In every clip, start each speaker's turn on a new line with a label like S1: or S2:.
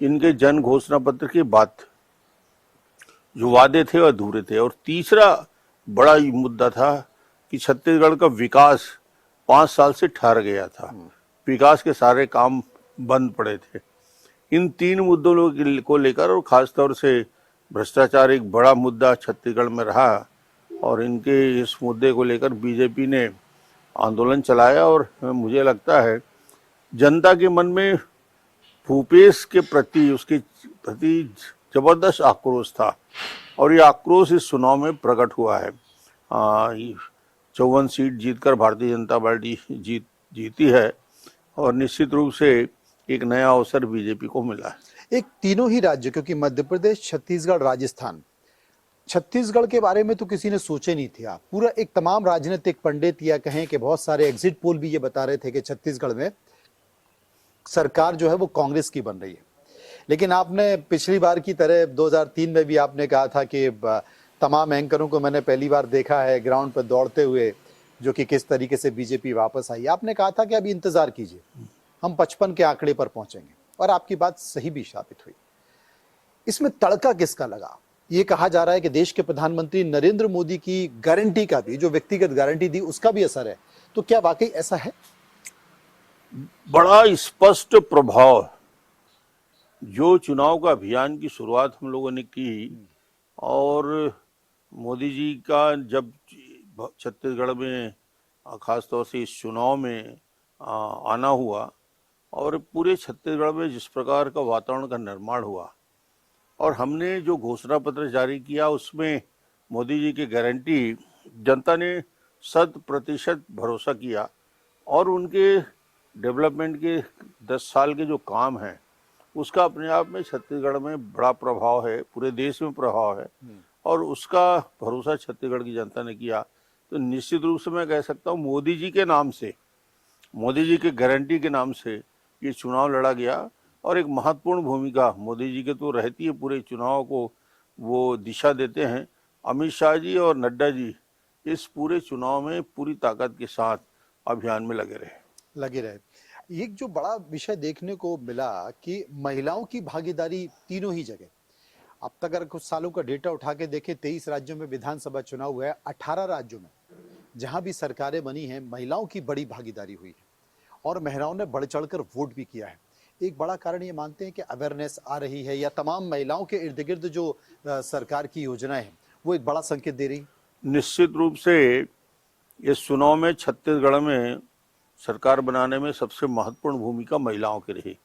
S1: इनके जन घोषणा पत्र की बात, जो वादे थे वो अधूरे थे। और तीसरा बड़ा मुद्दा था कि छत्तीसगढ़ का विकास 5 साल से ठहर गया था, विकास के सारे काम बंद पड़े थे। इन तीन मुद्दों को लेकर, और खासतौर से भ्रष्टाचार एक बड़ा मुद्दा छत्तीसगढ़ में रहा, और इनके इस मुद्दे को लेकर बीजेपी ने आंदोलन चलाया। और मुझे लगता है जनता के मन में भूपेश के प्रति, उसके प्रति जबरदस्त आक्रोश था, और ये आक्रोश इस चुनाव में प्रकट हुआ है। 54 सीट जीतकर भारतीय जनता पार्टी जीती है, और निश्चित रूप से एक नया अवसर बीजेपी को मिला है।
S2: एक तीनों ही राज्य, क्योंकि मध्य प्रदेश, छत्तीसगढ़, राजस्थान, छत्तीसगढ़ के बारे में तो किसी ने सोचे नहीं था। पूरा एक तमाम राजनीतिक पंडित या कहें कि बहुत सारे एग्जिट पोल भी ये बता रहे थे कि छत्तीसगढ़ में सरकार जो है वो कांग्रेस की बन रही है। लेकिन आपने पिछली बार की तरह 2003 में भी आपने कहा था कि तमाम एंकरों को मैंने पहली बार देखा है ग्राउंड पर दौड़ते हुए, जो कि किस तरीके से बीजेपी वापस आई। आपने कहा था कि अभी इंतजार कीजिए, हम 55 के आंकड़े पर पहुंचेंगे, और आपकी बात सही भी साबित हुई। इसमें तड़का किसका लगा? ये कहा जा रहा है कि देश के प्रधानमंत्री नरेंद्र मोदी की गारंटी का भी, जो व्यक्तिगत गारंटी दी, उसका भी असर है। तो क्या वाकई ऐसा है?
S1: बड़ा स्पष्ट प्रभाव, जो चुनाव का अभियान की शुरुआत हम लोगों ने की, और मोदी जी का जब छत्तीसगढ़ में खासतौर से इस चुनाव में आना हुआ, और पूरे छत्तीसगढ़ में जिस प्रकार का वातावरण का निर्माण हुआ, और हमने जो घोषणा पत्र जारी किया उसमें मोदी जी की गारंटी, जनता ने 100% भरोसा किया। और उनके डेवलपमेंट के 10 साल के जो काम हैं, उसका अपने आप में छत्तीसगढ़ में बड़ा प्रभाव है, पूरे देश में प्रभाव है, और उसका भरोसा छत्तीसगढ़ की जनता ने किया। तो निश्चित रूप से मैं कह सकता हूँ मोदी जी के नाम से, मोदी जी के गारंटी के नाम से ये चुनाव लड़ा गया। और एक महत्वपूर्ण भूमिका मोदी जी के तो रहती है, पूरे चुनाव को वो दिशा देते हैं। अमित शाह जी और नड्डा जी इस पूरे चुनाव में पूरी ताकत के साथ अभियान में लगे रहे।
S2: एक जो बड़ा विषय देखने को मिला कि महिलाओं की भागीदारी तीनों ही जगह, अब तक अगर कुछ सालों का डेटा उठा के देखें, 23 राज्यों में विधानसभा चुनाव हुआ है, 18 राज्यों में जहां भी सरकारें बनी हैं, महिलाओं की बड़ी भागीदारी हुई है, और महिलाओं ने बढ़ चढ़कर वोट भी किया है। एक बड़ा कारण ये मानते हैं कि अवेयरनेस आ रही है, या तमाम महिलाओं के इर्द गिर्द जो सरकार की योजनाएं हैं वो एक बड़ा संकेत दे रही।
S1: निश्चित रूप से इस चुनाव में छत्तीसगढ़ में सरकार बनाने में सबसे महत्वपूर्ण भूमिका महिलाओं की रही।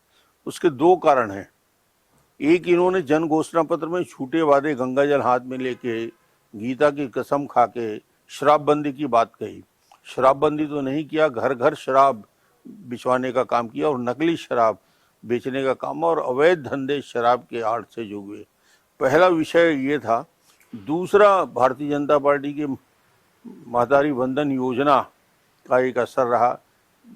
S1: उसके दो कारण हैं। एक, इन्होंने जन घोषणा पत्र में झूठे वादे, गंगा जल हाथ में लेके, गीता की कसम खा के शराबबंदी की बात कही। शराबबंदी तो नहीं किया, घर घर शराब बिछवाने का काम किया, और नकली शराब बेचने का काम, और अवैध धंधे शराब के आड़ से जो हुए। पहला विषय ये था। दूसरा, भारतीय जनता पार्टी की महतारी वंदन योजना का एक असर रहा।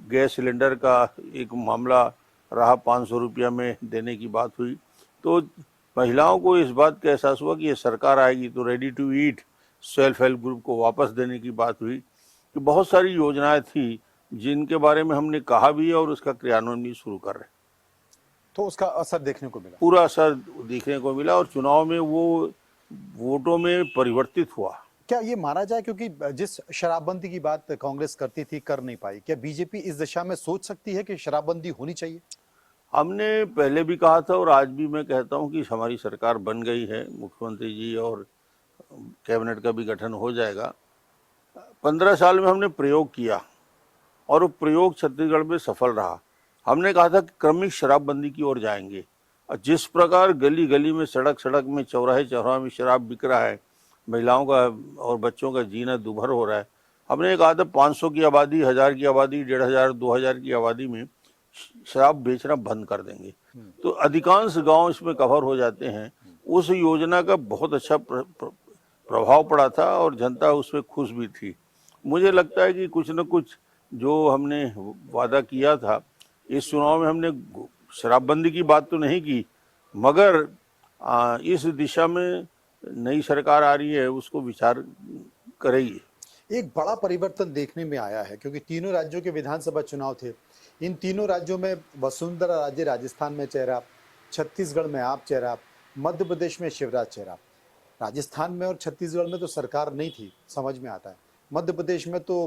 S1: गैस सिलेंडर का एक मामला रहा, 500 रुपया में देने की बात हुई। तो महिलाओं को इस बात का एहसास हुआ कि ये सरकार आएगी तो ready to eat self help group को वापस देने की बात हुई। कि बहुत सारी योजनाएं थी जिनके बारे में हमने कहा भी और उसका क्रियान्वयन भी शुरू कर रहे,
S2: तो उसका असर देखने को मिला,
S1: पूरा असर देखने को मिला, और चुनाव में वो वोटों में परिवर्तित हुआ।
S2: क्या ये माना जाए, क्योंकि जिस शराबबंदी की बात कांग्रेस करती थी, कर नहीं पाई, क्या बीजेपी इस दिशा में सोच सकती है कि शराबबंदी होनी चाहिए?
S1: हमने पहले भी कहा था, और आज भी मैं कहता हूं कि हमारी सरकार बन गई है, मुख्यमंत्री जी और कैबिनेट का भी गठन हो जाएगा। 15 साल में हमने प्रयोग किया, और वो प्रयोग छत्तीसगढ़ में सफल रहा। हमने कहा था कि क्रमिक शराबबंदी की ओर जाएंगे, और जिस प्रकार गली गली में, सड़क सड़क में, चौराहे चौराहे में शराब बिक रहा है, महिलाओं का और बच्चों का जीना दुभर हो रहा है, हमने कहा था 500 की आबादी, 1000 की आबादी, 1500, 2000 की आबादी में शराब बेचना बंद कर देंगे। तो अधिकांश गांव इसमें कवर हो जाते हैं। उस योजना का बहुत अच्छा प्रभाव पड़ा था, और जनता उसमें खुश भी थी। मुझे लगता है कि कुछ न कुछ जो हमने वादा किया था, इस चुनाव में हमने शराबबंदी की बात तो नहीं की, मगर इस दिशा में नई सरकार आ रही है, उसको विचार करेगी।
S2: एक बड़ा परिवर्तन देखने में आया है, क्योंकि तीनों राज्यों के विधानसभा चुनाव थे। इन तीनों राज्यों में वसुंधरा राजे राजस्थान में चेहरा, छत्तीसगढ़ में आप चेहरा, मध्य प्रदेश में शिवराज चेहरा, राजस्थान में और छत्तीसगढ़ में तो सरकार नहीं थी, समझ में आता है। मध्य प्रदेश में तो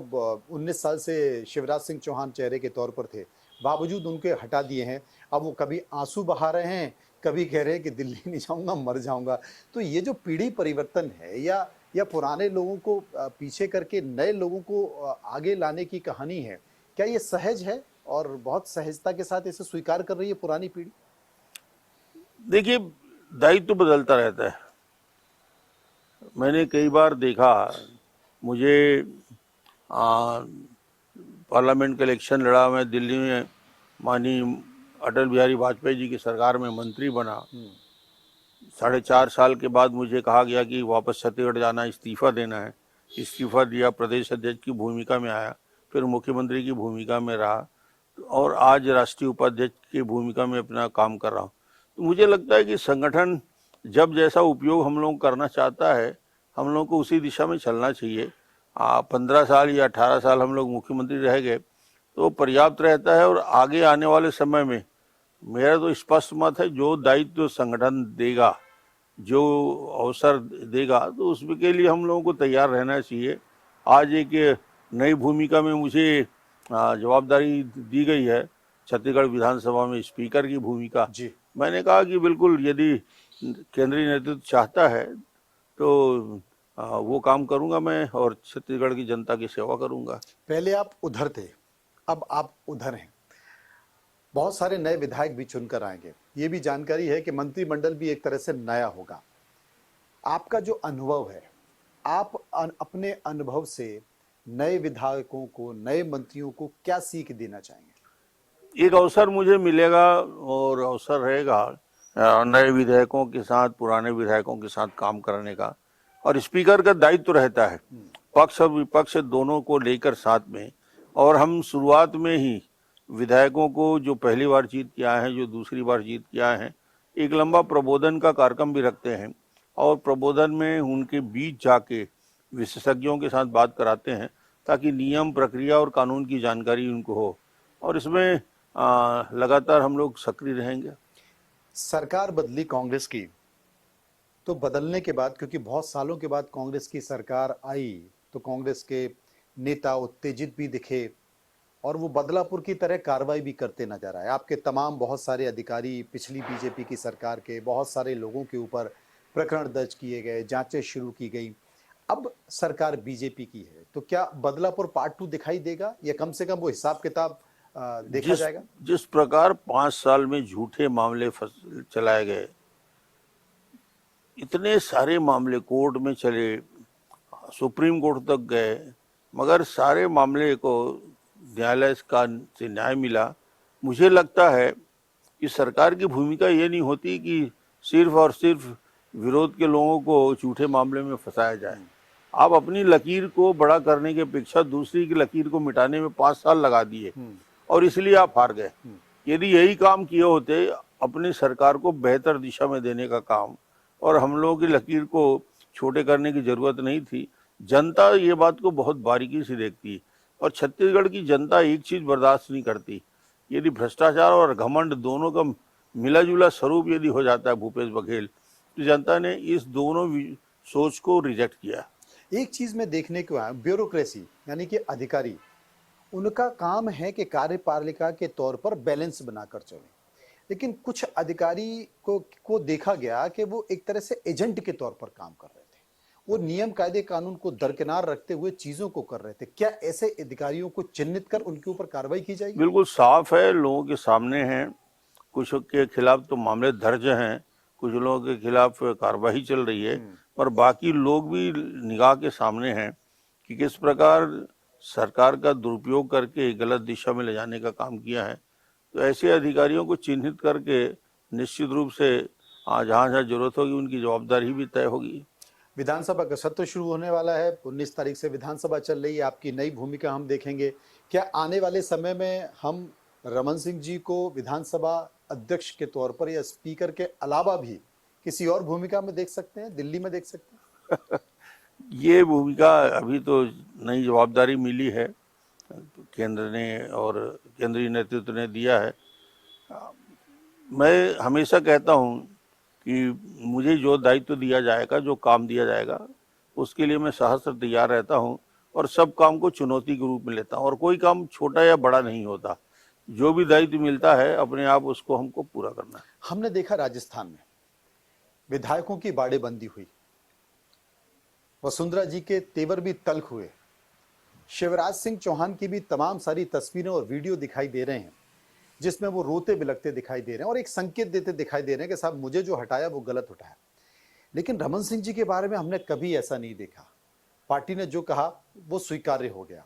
S2: 19 साल से शिवराज सिंह चौहान चेहरे के तौर पर थे, बावजूद उनके हटा दिए हैं। अब वो कभी आंसू बहा रहे हैं, कभी कह रहे हैं कि दिल्ली नहीं जाऊंगा, मर जाऊंगा। तो ये जो पीढ़ी परिवर्तन है या पुराने लोगों को पीछे करके नए लोगों को आगे लाने की कहानी है, क्या ये सहज है और बहुत सहजता के साथ इसे स्वीकार कर रही है पुरानी पीढ़ी?
S1: देखिए, दायित्व तो बदलता रहता है। मैंने कई बार देखा, मुझे पार्लियामेंट का इलेक्शन लड़ा, मैं दिल्ली में माननीय अटल बिहारी वाजपेयी जी की सरकार में मंत्री बना। 4.5 साल के बाद मुझे कहा गया कि वापस छत्तीसगढ़ जाना, इस्तीफा देना है। इस्तीफा दिया, प्रदेश अध्यक्ष की भूमिका में आया, फिर मुख्यमंत्री की भूमिका में रहा और आज राष्ट्रीय उपाध्यक्ष की भूमिका में अपना काम कर रहा हूँ। तो मुझे लगता है कि संगठन जब जैसा उपयोग हम लोग करना चाहता है, हम लोग को उसी दिशा में चलना चाहिए। 15 साल या 18 साल हम लोग मुख्यमंत्री रह गए तो पर्याप्त रहता है, और आगे आने वाले समय में मेरा तो स्पष्ट मत है, जो दायित्व संगठन देगा, जो अवसर देगा, तो उसके लिए हम लोगों को तैयार रहना चाहिए। आज एक नई भूमिका में मुझे जवाबदारी दी गई है, छत्तीसगढ़ विधानसभा में स्पीकर की भूमिका।
S2: जी।
S1: मैंने कहा कि बिल्कुल, यदि केंद्रीय नेतृत्व चाहता है तो वो काम करूंगा मैं, और छत्तीसगढ़ की जनता की सेवा करूंगा।
S2: पहले आप उधर थे, अब आप उधर हैं। बहुत सारे नए विधायक भी चुनकर आएंगे, ये भी जानकारी है कि मंत्रिमंडल भी एक तरह से नया होगा। आपका जो अनुभव है, आप अपने अनुभव से नए विधायकों को, नए मंत्रियों को क्या सीख देना चाहेंगे?
S1: एक अवसर मुझे मिलेगा और अवसर रहेगा नए विधायकों के साथ, पुराने विधायकों के साथ काम करने का, और स्पीकर का दायित्व रहता है पक्ष और विपक्ष दोनों को लेकर साथ में। और हम शुरुआत में ही विधायकों को, जो पहली बार जीत के आए हैं, जो दूसरी बार जीत के आए हैं, एक लंबा प्रबोधन का कार्यक्रम भी रखते हैं, और प्रबोधन में उनके बीच जाके विशेषज्ञों के साथ बात कराते हैं, ताकि नियम, प्रक्रिया और कानून की जानकारी उनको हो, और इसमें लगातार हम लोग सक्रिय रहेंगे।
S2: सरकार बदली कांग्रेस की, तो बदलने के बाद, क्योंकि बहुत सालों के बाद कांग्रेस की सरकार आई, तो कांग्रेस के नेता उत्तेजित भी दिखे और वो बदलापुर की तरह कार्रवाई भी करते नजर आए। आपके तमाम बहुत सारे अधिकारी, पिछली बीजेपी की सरकार के बहुत सारे लोगों के ऊपर प्रकरण दर्ज किए गए, जांचें शुरू की गई। अब सरकार बीजेपी की है, तो क्या बदलापुर पार्ट 2 दिखाई देगा, या कम से कम वो हिसाब किताब देखा जाएगा?
S1: जिस प्रकार 5 साल में झूठे मामले चलाए गए, इतने सारे मामले कोर्ट में चले, सुप्रीम कोर्ट तक गए, मगर सारे मामले को न्यायालय से न्याय मिला। मुझे लगता है कि सरकार की भूमिका ये नहीं होती कि सिर्फ और सिर्फ विरोध के लोगों को झूठे मामले में फंसाया जाए। आप अपनी लकीर को बड़ा करने की अपेक्षा दूसरी की लकीर को मिटाने में 5 साल लगा दिए, और इसलिए आप हार गए। यदि यही काम किए होते, अपनी सरकार को बेहतर दिशा में देने का काम, और हम लोगों की लकीर को छोटे करने की जरूरत नहीं थी। जनता ये बात को बहुत बारीकी से देखती है, और छत्तीसगढ़ की जनता एक चीज बर्दाश्त नहीं करती, यदि भ्रष्टाचार और घमंड दोनों का मिला जुला स्वरूप यदि हो जाता है भूपेश बघेल, तो जनता ने इस दोनों सोच को रिजेक्ट किया।
S2: एक चीज में देखने को आया, ब्यूरोक्रेसी यानी कि अधिकारी, उनका काम है कि कार्यपालिका के तौर पर बैलेंस बनाकर चले, लेकिन कुछ अधिकारी को देखा गया कि वो एक तरह से एजेंट के तौर पर काम कर रहे थे। वो नियम, कायदे, कानून को दरकिनार रखते हुए चीजों को कर रहे थे। क्या ऐसे अधिकारियों को चिन्हित कर उनके ऊपर कार्रवाई की जाएगी?
S1: बिल्कुल साफ है, लोगों के सामने है। कुछ के खिलाफ तो मामले दर्ज हैं, कुछ लोगों के खिलाफ कार्रवाई चल रही है, पर बाकी लोग भी निगाह के सामने हैं कि किस प्रकार सरकार का दुरुपयोग करके गलत दिशा में ले जाने का काम किया है। तो ऐसे अधिकारियों को चिन्हित करके निश्चित रूप से जहाँ जहाँ जरूरत होगी उनकी जवाबदारी भी तय होगी।
S2: विधानसभा का सत्र शुरू होने वाला है, 19 तारीख से विधानसभा चल रही है, आपकी नई भूमिका हम देखेंगे। क्या आने वाले समय में हम रमन सिंह जी को विधानसभा अध्यक्ष के तौर पर या स्पीकर के अलावा भी किसी और भूमिका में देख सकते हैं, दिल्ली में देख सकते हैं?
S1: ये भूमिका अभी तो नई जवाबदारी मिली है, केंद्र ने और केंद्रीय नेतृत्व ने दिया है। मैं हमेशा कहता हूँ कि मुझे जो दायित्व दिया जाएगा, जो काम दिया जाएगा, उसके लिए मैं सहस्त्र तैयार रहता हूँ और सब काम को चुनौती के रूप में लेता हूँ। और कोई काम छोटा या बड़ा नहीं होता, जो भी दायित्व मिलता है अपने आप उसको हमको पूरा करना है।
S2: हमने देखा राजस्थान में विधायकों की बाड़ेबंदी हुई, वसुंधरा जी के तेवर भी तल्ख हुए, शिवराज सिंह चौहान की भी तमाम सारी तस्वीरें और वीडियो दिखाई दे रहे हैं जिसमें वो रोते बिलखते दिखाई दे रहे हैं और एक संकेत देते दिखाई दे रहे हैं कि साहब मुझे जो हटाया वो गलत उठाया। लेकिन रमन सिंह जी के बारे में हमने कभी ऐसा नहीं देखा। पार्टी ने जो कहा वो स्वीकार्य हो गया।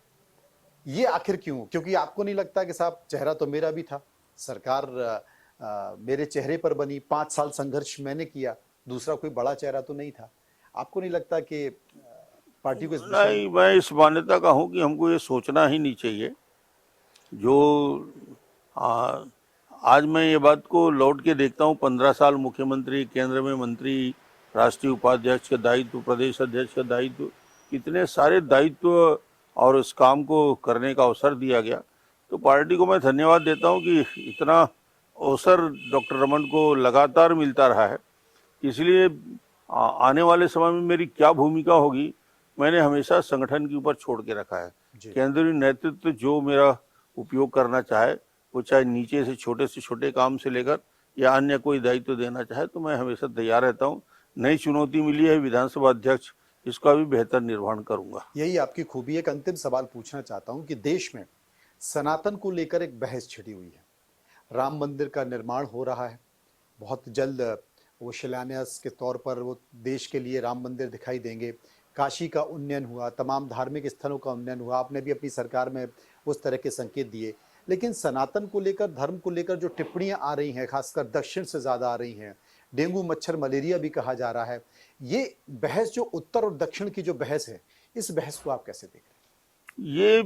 S2: ये आखिर क्यों? क्योंकि आपको नहीं लगता कि साहब चेहरा तो मेरा भी था, सरकार मेरे चेहरे पर बनी, 5 साल संघर्ष मैंने किया, दूसरा कोई बड़ा चेहरा तो नहीं था। आपको नहीं लगता कि पार्टी को इस विषय
S1: नहीं, मैं इस मान्यता का हूँ कि हमको ये सोचना ही नहीं चाहिए। जो आ, आज मैं ये बात को लौट के देखता हूँ, 15 साल मुख्यमंत्री, केंद्र में मंत्री, राष्ट्रीय उपाध्यक्ष का दायित्व, प्रदेश अध्यक्ष का दायित्व, इतने सारे दायित्व और इस काम को करने का अवसर दिया गया। तो पार्टी को मैं धन्यवाद देता हूँ कि इतना अवसर डॉक्टर रमन को लगातार मिलता रहा है। इसलिए आने वाले समय में मेरी क्या भूमिका होगी, मैंने हमेशा संगठन के ऊपर छोड़ के रखा है।
S2: जी।
S1: केंद्रीय नेतृत्व जो मेरा उपयोग करना चाहे, वो चाहे नीचे से छोटे काम से लेकर या अन्य कोई दायित्व देना चाहे, तो मैं हमेशा तैयार रहता हूँ। नई चुनौती मिली है विधानसभा अध्यक्ष, इसका भी बेहतर निर्वहन करूंगा।
S2: यही आपकी खूबी है। एक अंतिम सवाल पूछना चाहता हूं कि देश में सनातन को लेकर एक बहस छिड़ी हुई है। राम मंदिर का निर्माण हो रहा है, बहुत जल्द वो शिलान्यास के तौर पर वो देश के लिए राम मंदिर दिखाई देंगे। काशी का उन्नयन हुआ, तमाम धार्मिक स्थलों का उन्नयन हुआ, आपने भी अपनी सरकार में उस तरह के संकेत दिए। लेकिन सनातन को लेकर, धर्म को लेकर जो टिप्पणियां आ रही हैं, खासकर दक्षिण से ज़्यादा आ रही हैं, डेंगू मच्छर मलेरिया भी कहा जा रहा है, ये बहस जो उत्तर और दक्षिण की जो बहस है, इस बहस को आप कैसे देख रहे हैं?
S1: ये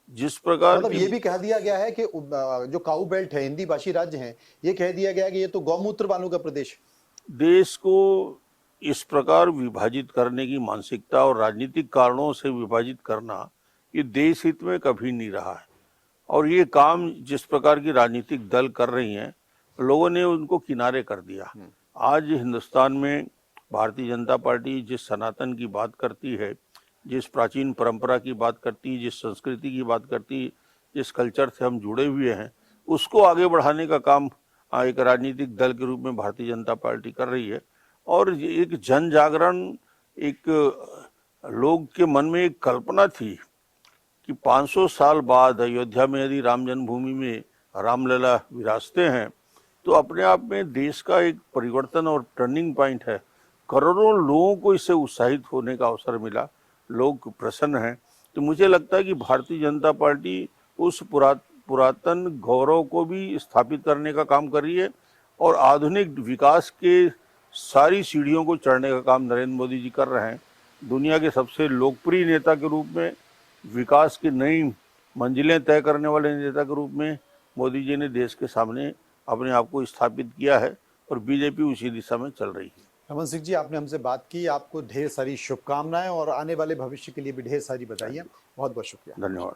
S1: जिस प्रकार
S2: मतलब
S1: की
S2: ये भी कह दिया गया है कि जो काऊ बेल्ट है, हिंदी भाषी राज्य हैं, ये कह दिया गया है कि ये तो गौमूत्र वालों का प्रदेश है।
S1: देश को इस प्रकार विभाजित करने की मानसिकता और राजनीतिक कारणों से विभाजित करना, ये देश हित में कभी नहीं रहा है। और ये काम जिस प्रकार की राजनीतिक दल कर रही हैं, लोगों ने उनको किनारे कर दिया। आज हिंदुस्तान में भारतीय जनता पार्टी जिस सनातन की बात करती है, जिस प्राचीन परंपरा की बात करती है, जिस संस्कृति की बात करती है, जिस कल्चर से हम जुड़े हुए हैं, उसको आगे बढ़ाने का काम एक राजनीतिक दल के रूप में भारतीय जनता पार्टी कर रही है। और ये एक जन जागरण, एक लोग के मन में एक कल्पना थी कि 500 साल बाद अयोध्या में यदि राम जन्मभूमि में रामलला विराजते हैं, तो अपने आप में देश का एक परिवर्तन और टर्निंग पॉइंट है। करोड़ों लोगों को इससे उत्साहित होने का अवसर मिला, लोग प्रसन्न हैं। तो मुझे लगता है कि भारतीय जनता पार्टी उस पुरातन गौरव को भी स्थापित करने का काम कर रही है और आधुनिक विकास के सारी सीढ़ियों को चढ़ने का काम नरेंद्र मोदी जी कर रहे हैं। दुनिया के सबसे लोकप्रिय नेता के रूप में, विकास की नई मंजिलें तय करने वाले नेता के रूप में मोदी जी ने देश के सामने अपने आप को स्थापित किया है और बीजेपी उसी दिशा में चल रही है।
S2: रमन सिंह जी, आपने हमसे बात की, आपको ढेर सारी शुभकामनाएं और आने वाले भविष्य के लिए भी ढेर सारी बधाइयां। बहुत बहुत शुक्रिया।
S1: धन्यवाद।